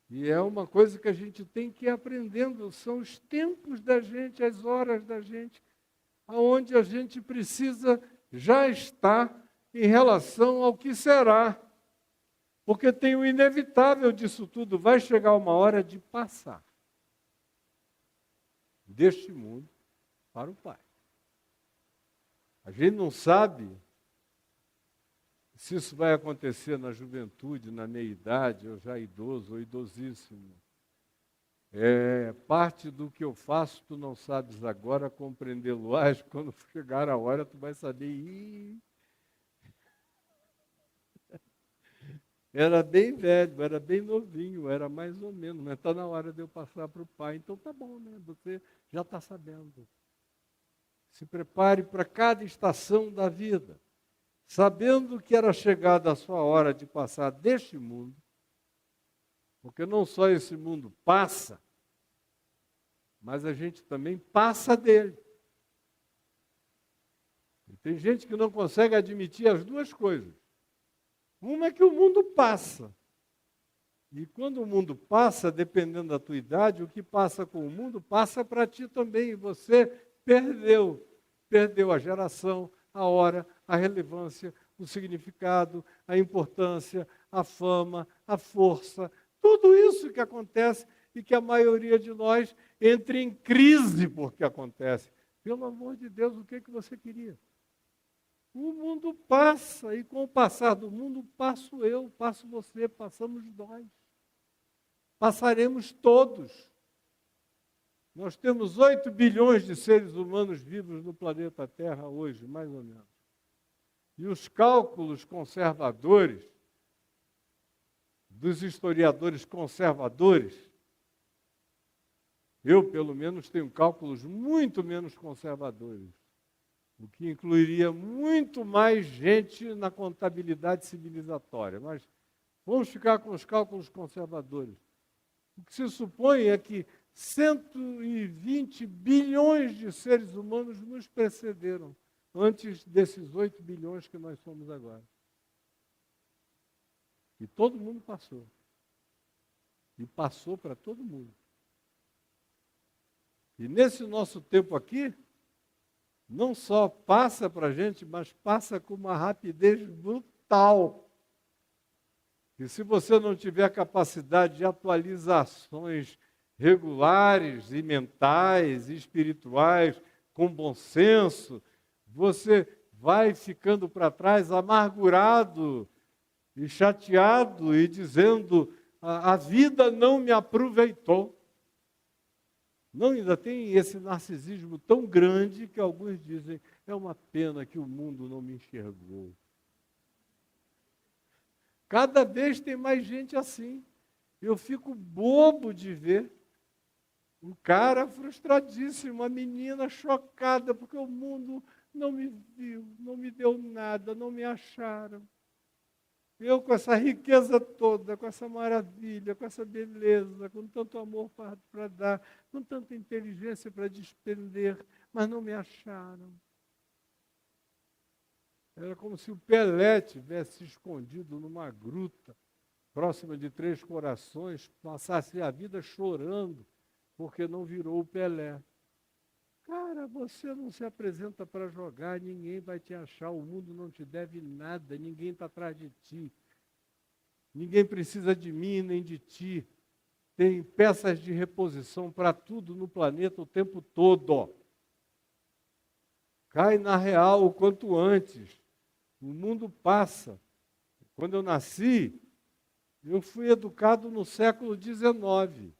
e é uma coisa que a gente tem que ir aprendendo, são os tempos da gente, as horas da gente, aonde a gente precisa já estar em relação ao que será. Porque tem o inevitável disso tudo, vai chegar uma hora de passar deste mundo para o Pai. A gente não sabe se isso vai acontecer na juventude, na meia-idade, ou já idoso, ou idosíssimo. Parte do que eu faço, tu não sabes agora, compreendê-lo-ás, quando chegar a hora, tu vai saber. Era bem velho, era bem novinho, era mais ou menos, mas está na hora de eu passar para o Pai, então tá bom, né? Você já está sabendo. Se prepare para cada estação da vida, sabendo que era chegada a sua hora de passar deste mundo, porque não só esse mundo passa, mas a gente também passa dele. E tem gente que não consegue admitir as duas coisas. Uma é que o mundo passa. E quando o mundo passa, dependendo da tua idade, o que passa com o mundo passa para ti também. E você perdeu. Perdeu a geração, a hora, a relevância, o significado, a importância, a fama, a força. Tudo isso que acontece e que a maioria de nós entra em crise porque acontece. Pelo amor de Deus, o que você queria? O mundo passa, e com o passar do mundo, passo eu, passo você, passamos nós. Passaremos todos. Nós temos 8 bilhões de seres humanos vivos no planeta Terra hoje, mais ou menos. E os cálculos conservadores, dos historiadores conservadores, eu, pelo menos, tenho cálculos muito menos conservadores, o que incluiria muito mais gente na contabilidade civilizatória. Mas vamos ficar com os cálculos conservadores. O que se supõe é que 120 bilhões de seres humanos nos precederam, antes desses 8 bilhões que nós somos agora. E todo mundo passou. E passou para todo mundo. E nesse nosso tempo aqui, não só passa para a gente, mas passa com uma rapidez brutal. E se você não tiver a capacidade de atualizações regulares e mentais e espirituais, com bom senso, você vai ficando para trás amargurado e chateado e dizendo, a vida não me aproveitou. Não, ainda tem esse narcisismo tão grande que alguns dizem, é uma pena que o mundo não me enxergou. Cada vez tem mais gente assim. Eu fico bobo de ver um cara frustradíssimo, uma menina chocada, porque o mundo não me viu, não me deu nada, não me acharam. Eu com essa riqueza toda, com essa maravilha, com essa beleza, com tanto amor para dar, com tanta inteligência para despender, mas não me acharam. Era como se o Pelé tivesse se escondido numa gruta, próxima de Três Corações, passasse a vida chorando, porque não virou o Pelé. Cara, você não se apresenta para jogar, ninguém vai te achar, o mundo não te deve nada, ninguém está atrás de ti. Ninguém precisa de mim nem de ti. Tem peças de reposição para tudo no planeta o tempo todo. Cai na real o quanto antes. O mundo passa. Quando eu nasci, eu fui educado no século XIX,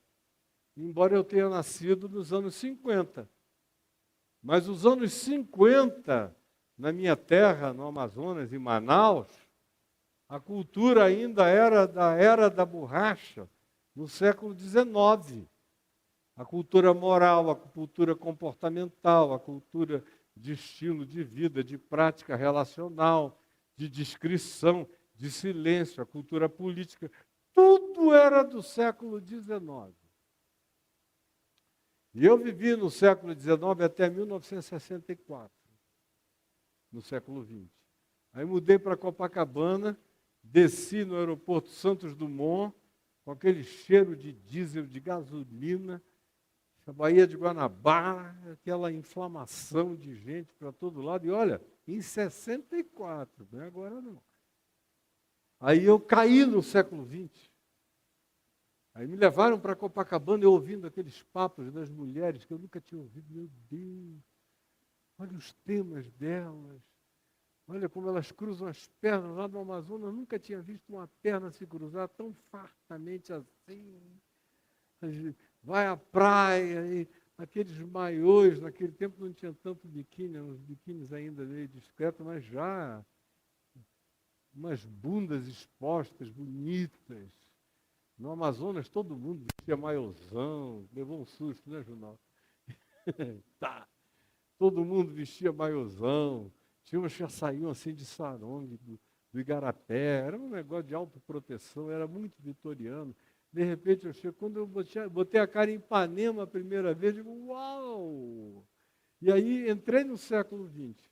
embora eu tenha nascido nos anos 50. Mas os anos 50, na minha terra, no Amazonas, em Manaus, a cultura ainda era da borracha, no século XIX. A cultura moral, a cultura comportamental, a cultura de estilo de vida, de prática relacional, de discrição, de silêncio, a cultura política, tudo era do século XIX. E eu vivi no século XIX até 1964, no século XX. Aí mudei para Copacabana, desci no aeroporto Santos Dumont, com aquele cheiro de diesel, de gasolina, a Baía de Guanabara, aquela inflamação de gente para todo lado. E olha, em 64, não é agora não. Aí eu caí no século XX. Aí me levaram para Copacabana, eu ouvindo aqueles papos das mulheres que eu nunca tinha ouvido. Meu Deus, olha os temas delas. Olha como elas cruzam as pernas lá no Amazonas. Eu nunca tinha visto uma perna se cruzar tão fartamente assim. Vai à praia e aqueles maiôs, naquele tempo não tinha tanto biquíni, uns biquínis ainda meio discretos, mas já umas bundas expostas, bonitas. No Amazonas todo mundo vestia maiôzão, levou um susto, né, Junal? Tá. Todo mundo vestia maiôzão, tinha umas que já saíam assim de sarong, do igarapé, era um negócio de autoproteção, era muito vitoriano. De repente eu chego, quando eu botei a cara em Ipanema a primeira vez, eu digo, uau! E aí entrei no século XX.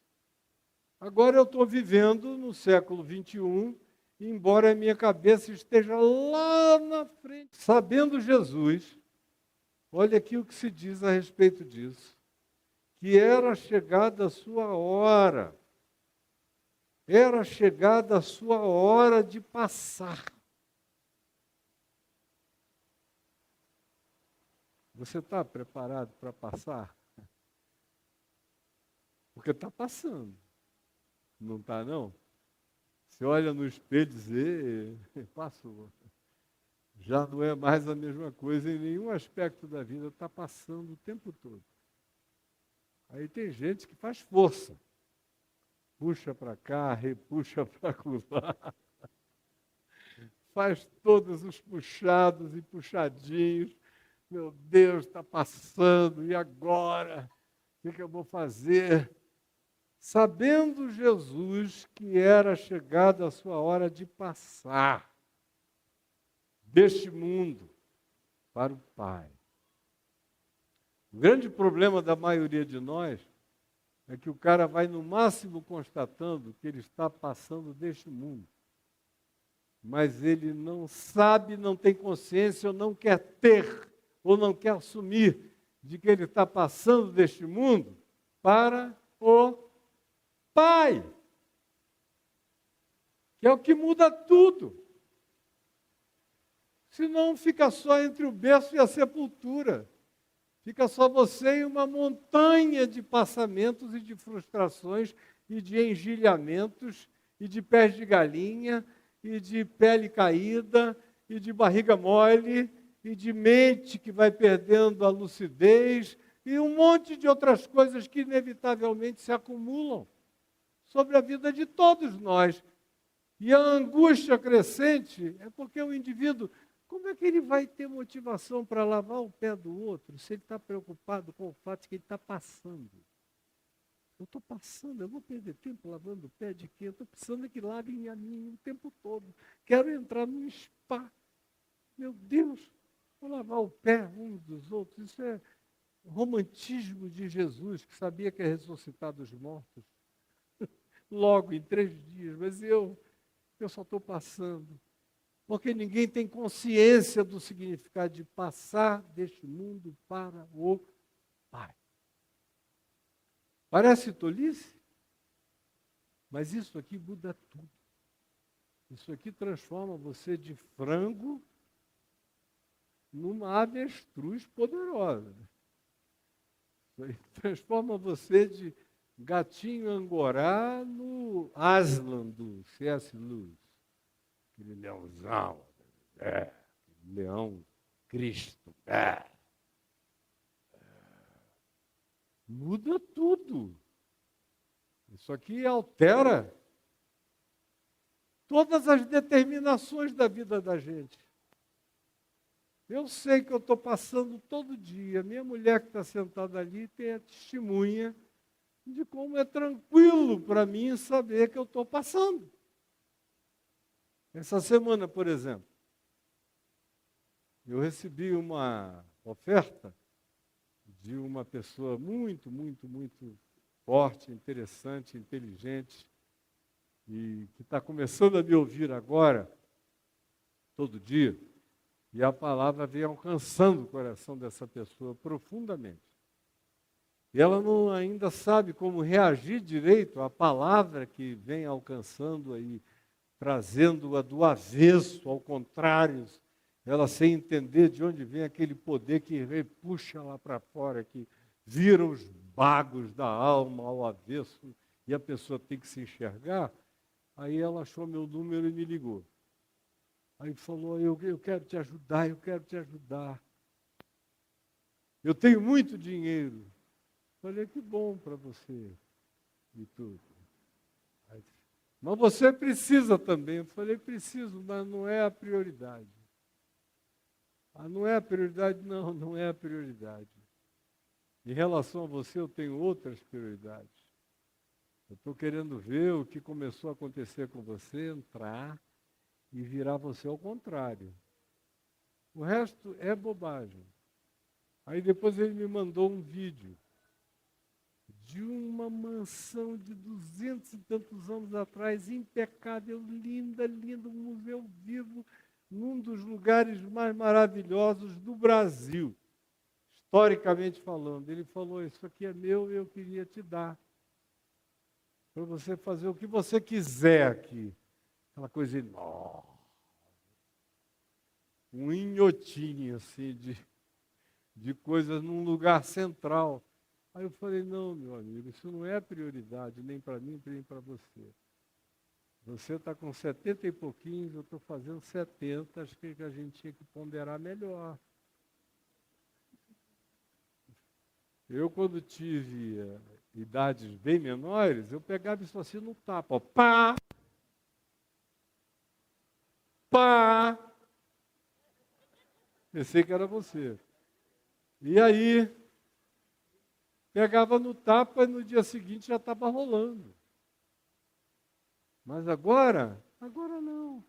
Agora eu estou vivendo no século XXI, embora a minha cabeça esteja lá na frente. Sabendo Jesus, olha aqui o que se diz a respeito disso, que era chegada a sua hora. Era chegada a sua hora de passar. Você está preparado para passar? Porque está passando. Não está, não? Você olha no espelho e diz, passou. Já não é mais a mesma coisa em nenhum aspecto da vida, está passando o tempo todo. Aí tem gente que faz força. Puxa para cá, repuxa para lá. Faz todos os puxados e puxadinhos. Meu Deus, está passando, e agora? O que eu vou fazer? Sabendo Jesus que era chegada a sua hora de passar deste mundo para o Pai. O grande problema da maioria de nós é que o cara vai no máximo constatando que ele está passando deste mundo. Mas ele não sabe, não tem consciência, ou não quer ter, ou não quer assumir de que ele está passando deste mundo para o Pai, que é o que muda tudo. Senão fica só entre o berço e a sepultura. Fica só você e uma montanha de passamentos e de frustrações e de engelhamentos e de pés de galinha e de pele caída e de barriga mole e de mente que vai perdendo a lucidez e um monte de outras coisas que inevitavelmente se acumulam sobre a vida de todos nós. E a angústia crescente é porque o indivíduo, como é que ele vai ter motivação para lavar o pé do outro se ele está preocupado com o fato de que ele está passando? Eu estou passando, eu vou perder tempo lavando o pé de quê? Eu estou precisando que lavem a mim o tempo todo. Quero entrar num spa. Meu Deus, vou lavar o pé uns dos outros. Isso é romantismo de Jesus, que sabia que ia ressuscitar dos mortos. Logo, em 3 dias, mas eu só estou passando. Porque ninguém tem consciência do significado de passar deste mundo para o Pai. Parece tolice, mas isso aqui muda tudo. Isso aqui transforma você de frango numa avestruz poderosa. Isso aí transforma você de gatinho angorá no Aslan do C.S. Lewis. aquele leãozão, aquele leão Cristo. Muda tudo. Isso aqui altera todas as determinações da vida da gente. Eu sei que eu estou passando todo dia. Minha mulher que está sentada ali tem a testemunha de como é tranquilo para mim saber que eu estou passando. Essa semana, por exemplo, eu recebi uma oferta de uma pessoa muito, muito, muito forte, interessante, inteligente, e que está começando a me ouvir agora, todo dia, e a palavra vem alcançando o coração dessa pessoa profundamente. E ela não ainda sabe como reagir direito à palavra que vem alcançando aí, trazendo-a do avesso, ao contrário, ela sem entender de onde vem aquele poder que repuxa lá para fora, que vira os bagos da alma ao avesso, e a pessoa tem que se enxergar. Aí ela achou meu número e me ligou. Aí falou, eu quero te ajudar, eu quero te ajudar. Eu tenho muito dinheiro. Falei, que bom para você e tudo. Aí, mas você precisa também. Eu falei, preciso, mas não é a prioridade. Ah, não é a prioridade? Não, não é a prioridade. Em relação a você, eu tenho outras prioridades. Eu estou querendo ver o que começou a acontecer com você, entrar e virar você ao contrário. O resto é bobagem. Aí depois ele me mandou um vídeo de uma mansão de 200 e tantos anos atrás, impecável, linda, linda, um museu vivo, num dos lugares mais maravilhosos do Brasil, historicamente falando. Ele falou, isso aqui é meu e eu queria te dar, para você fazer o que você quiser aqui. Aquela coisa enorme, um inhotinho assim de coisas num lugar central. Aí eu falei, não, meu amigo, isso não é prioridade, nem para mim, nem para você. Você está com 70 e pouquinhos, eu estou fazendo 70, acho que a gente tinha que ponderar melhor. Eu, quando tive idades bem menores, eu pegava isso assim no tapa, ó, pá, pá. Pensei que era você. E aí, pegava no tapa e no dia seguinte já estava rolando. Mas agora não.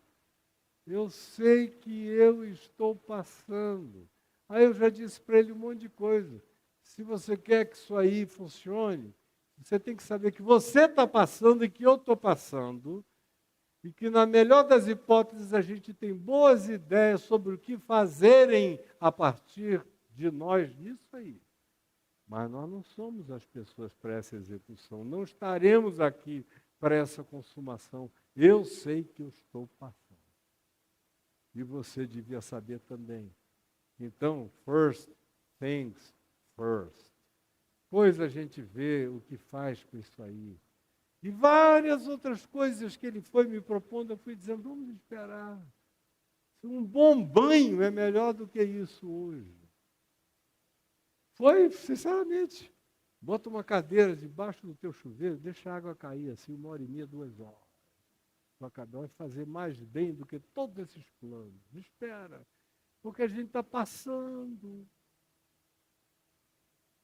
Eu sei que eu estou passando. Aí eu já disse para ele um monte de coisa. Se você quer que isso aí funcione, você tem que saber que você está passando e que eu estou passando. E que, na melhor das hipóteses, a gente tem boas ideias sobre o que fazerem a partir de nós nisso aí. Mas nós não somos as pessoas para essa execução. Não estaremos aqui para essa consumação. Eu sei que eu estou passando. E você devia saber também. Então, first things first. Pois a gente vê o que faz com isso aí. E várias outras coisas que ele foi me propondo, eu fui dizendo, vamos esperar. Um bom banho é melhor do que isso hoje. Foi, sinceramente, bota uma cadeira debaixo do teu chuveiro, deixa a água cair assim, 1h30, 2 horas. Tua cabeça vai fazer mais bem do que todos esses planos. Espera, porque a gente está passando.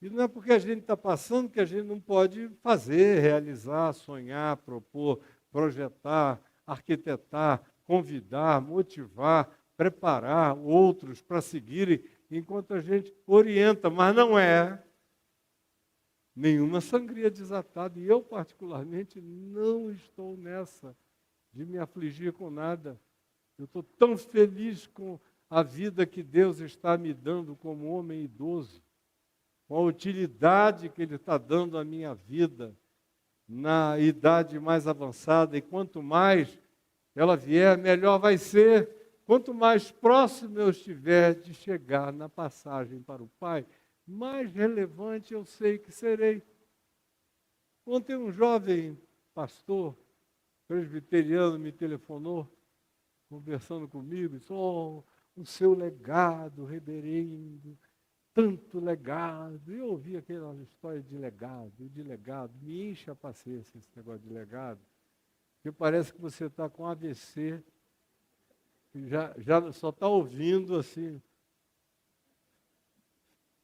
E não é porque a gente está passando que a gente não pode fazer, realizar, sonhar, propor, projetar, arquitetar, convidar, motivar, preparar outros para seguirem, enquanto a gente orienta, mas não é nenhuma sangria desatada. E eu, particularmente, não estou nessa de me afligir com nada. Eu estou tão feliz com a vida que Deus está me dando como homem idoso, com a utilidade que Ele está dando à minha vida na idade mais avançada, e quanto mais ela vier, melhor vai ser. Quanto mais próximo eu estiver de chegar na passagem para o Pai, mais relevante eu sei que serei. Ontem um jovem pastor presbiteriano me telefonou conversando comigo, disse, o seu legado, reverendo, tanto legado. Eu ouvi aquela história de legado. Me enche a paciência esse negócio de legado, porque parece que você está com AVC, e já só está ouvindo assim.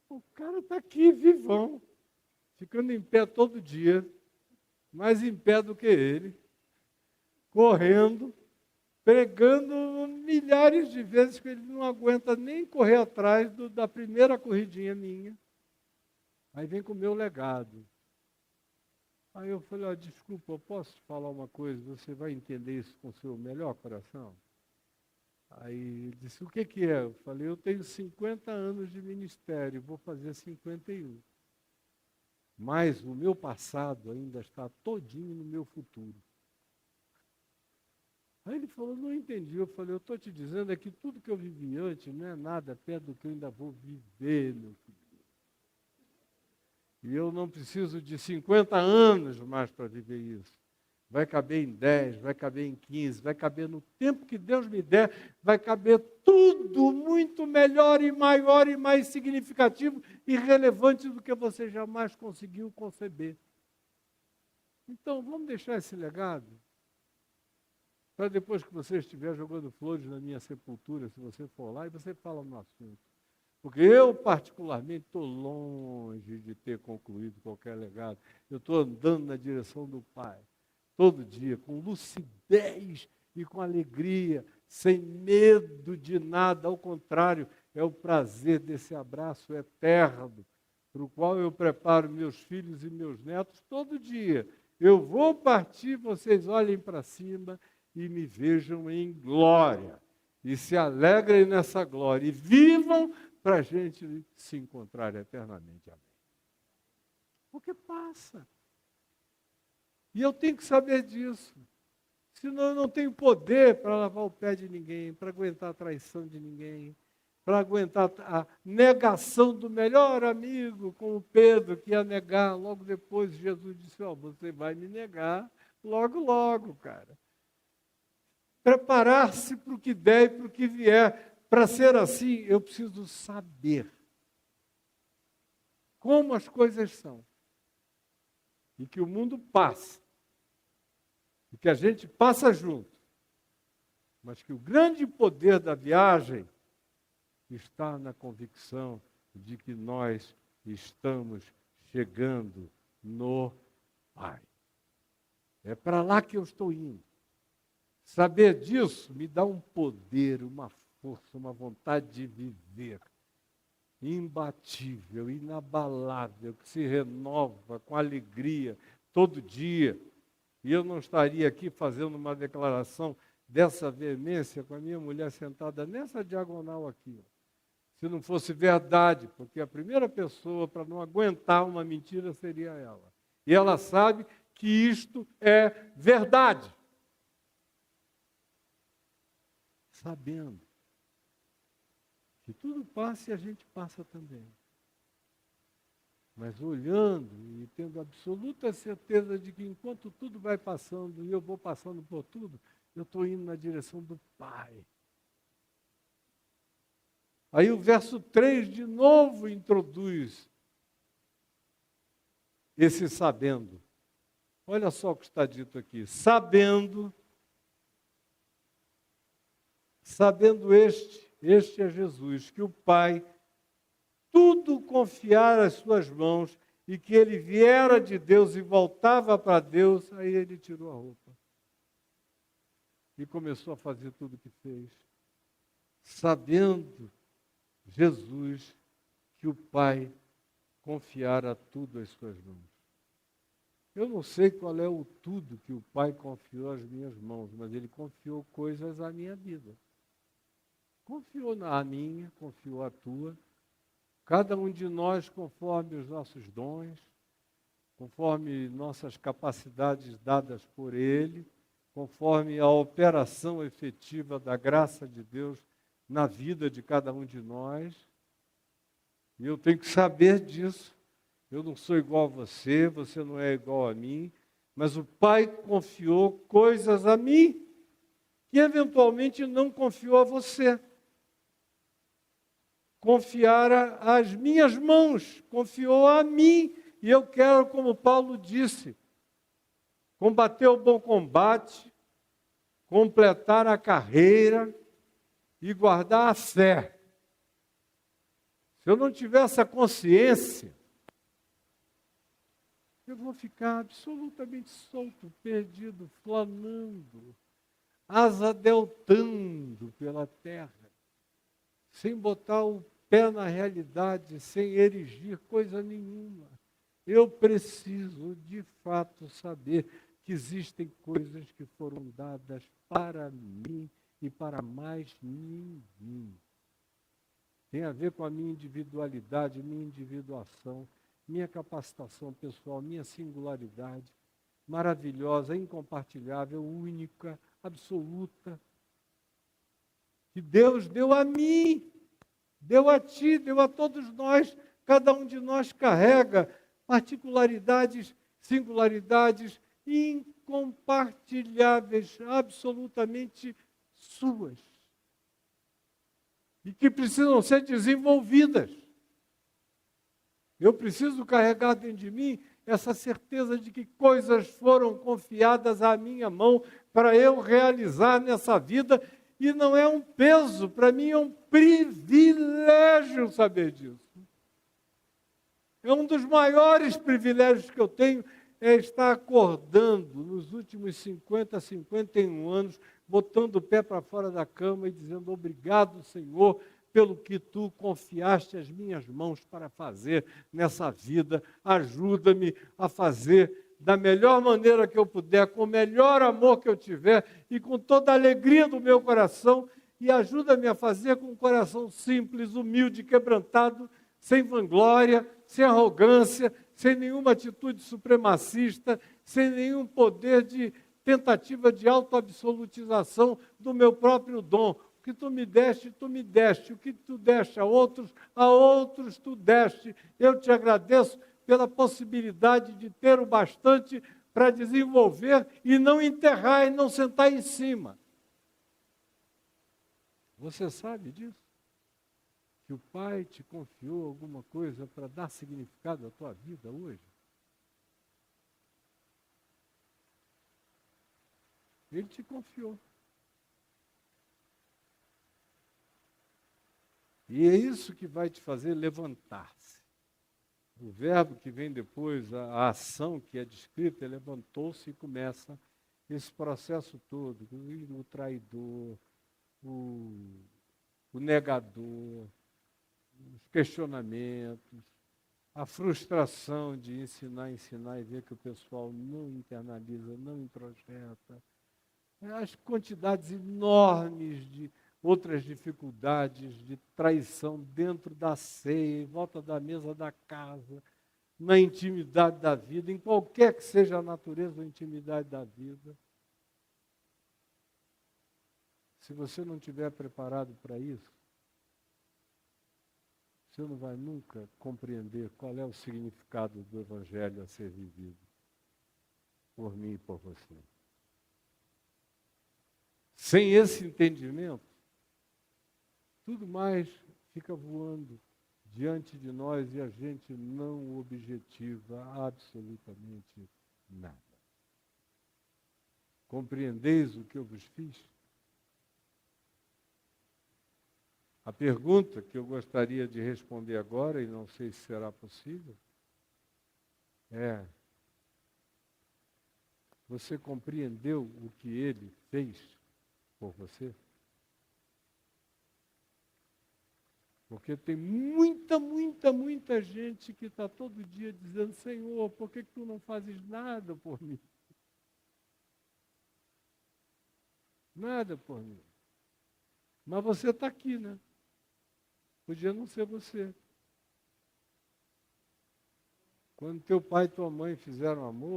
O cara está aqui, vivão, ficando em pé todo dia, mais em pé do que ele, correndo, pregando milhares de vezes que ele não aguenta nem correr atrás da primeira corridinha minha. Aí vem com o meu legado. Aí eu falei, desculpa, eu posso te falar uma coisa? Você vai entender isso com o seu melhor coração? Aí ele disse, o que é? Eu falei, eu tenho 50 anos de ministério, vou fazer 51. Mas o meu passado ainda está todinho no meu futuro. Aí ele falou, não entendi. Eu falei, eu estou te dizendo é que tudo que eu vivi antes não é nada perto do que eu ainda vou viver, meu filho. E eu não preciso de 50 anos mais para viver isso. Vai caber em 10, vai caber em 15, vai caber no tempo que Deus me der, vai caber tudo muito melhor e maior e mais significativo e relevante do que você jamais conseguiu conceber. Então, vamos deixar esse legado? Para depois que você estiver jogando flores na minha sepultura, se você for lá, e você fala no assunto. Porque eu, particularmente, estou longe de ter concluído qualquer legado. Eu estou andando na direção do Pai, todo dia, com lucidez e com alegria, sem medo de nada. Ao contrário, é o prazer desse abraço eterno, para o qual eu preparo meus filhos e meus netos todo dia. Eu vou partir, vocês olhem para cima e me vejam em glória. E se alegrem nessa glória e vivam para a gente se encontrar eternamente. Amém. Porque passa. E eu tenho que saber disso. Senão eu não tenho poder para lavar o pé de ninguém, para aguentar a traição de ninguém, para aguentar a negação do melhor amigo, como Pedro, que ia negar. Logo depois Jesus disse, você vai me negar logo, logo, cara. Preparar-se para o que der e para o que vier. Para ser assim, eu preciso saber como as coisas são. E que o mundo passa. E que a gente passa junto. Mas que o grande poder da viagem está na convicção de que nós estamos chegando no Pai. É para lá que eu estou indo. Saber disso me dá um poder, uma força, uma vontade de viver imbatível, inabalável, que se renova com alegria todo dia. E eu não estaria aqui fazendo uma declaração dessa veemência com a minha mulher sentada nessa diagonal aqui. Se não fosse verdade, porque a primeira pessoa para não aguentar uma mentira seria ela. E ela sabe que isto é verdade. Sabendo que tudo passa e a gente passa também. Mas olhando e tendo absoluta certeza de que enquanto tudo vai passando e eu vou passando por tudo, eu estou indo na direção do Pai. Aí o verso 3 de novo introduz esse sabendo. Olha só o que está dito aqui. Sabendo este é Jesus, que o Pai tudo confiara às suas mãos e que ele viera de Deus e voltava para Deus, aí ele tirou a roupa e começou a fazer tudo o que fez, sabendo Jesus que o Pai confiara tudo às suas mãos. Eu não sei qual é o tudo que o Pai confiou às minhas mãos, mas ele confiou coisas à minha vida. Confiou a minha, confiou a tua. Cada um de nós, conforme os nossos dons, conforme nossas capacidades dadas por Ele, conforme a operação efetiva da graça de Deus na vida de cada um de nós. E eu tenho que saber disso. Eu não sou igual a você, você não é igual a mim, mas o Pai confiou coisas a mim que eventualmente não confiou a você. Confiara às minhas mãos, confiou a mim. E eu quero, como Paulo disse, combater o bom combate, completar a carreira e guardar a fé. Se eu não tiver essa consciência, eu vou ficar absolutamente solto, perdido, flanando, asa deltando pela terra, sem botar o pé na realidade, sem erigir coisa nenhuma. Eu preciso, de fato, saber que existem coisas que foram dadas para mim e para mais ninguém. Tem a ver com a minha individualidade, minha individuação, minha capacitação pessoal, minha singularidade, maravilhosa, incompartilhável, única, absoluta, que Deus deu a mim, deu a ti, deu a todos nós. Cada um de nós carrega particularidades, singularidades incompartilháveis, absolutamente suas, e que precisam ser desenvolvidas. Eu preciso carregar dentro de mim essa certeza de que coisas foram confiadas à minha mão para eu realizar nessa vida, e não é um peso, para mim é um privilégio saber disso. É um dos maiores privilégios que eu tenho, é estar acordando nos últimos 50, 51 anos, botando o pé para fora da cama e dizendo: obrigado, Senhor, pelo que Tu confiaste às minhas mãos para fazer nessa vida. Ajuda-me a fazer da melhor maneira que eu puder, com o melhor amor que eu tiver e com toda a alegria do meu coração, e ajuda-me a fazer com um coração simples, humilde, quebrantado, sem vanglória, sem arrogância, sem nenhuma atitude supremacista, sem nenhum poder de tentativa de autoabsolutização do meu próprio dom. O que tu me deste, tu me deste. O que tu deste a outros tu deste. Eu te agradeço pela possibilidade de ter o bastante para desenvolver e não enterrar e não sentar em cima. Você sabe disso? Que o Pai te confiou alguma coisa para dar significado à tua vida hoje? Ele te confiou. E é isso que vai te fazer levantar-se. O verbo que vem depois, a ação que é descrita, levantou-se e começa esse processo todo. O traidor, o negador, os questionamentos, a frustração de ensinar e ver que o pessoal não internaliza, não introjeta, as quantidades enormes de outras dificuldades de traição dentro da ceia, em volta da mesa da casa, na intimidade da vida, em qualquer que seja a natureza da intimidade da vida. Se você não estiver preparado para isso, você não vai nunca compreender qual é o significado do Evangelho a ser vivido por mim e por você. Sem esse entendimento, tudo mais fica voando diante de nós e a gente não objetiva absolutamente nada. Compreendeis o que eu vos fiz? A pergunta que eu gostaria de responder agora, e não sei se será possível, é: você compreendeu o que ele fez por você? Porque tem muita gente que está todo dia dizendo: Senhor, por que tu não fazes nada por mim? Nada por mim. Mas você está aqui, né? Podia não ser você. Quando teu pai e tua mãe fizeram amor,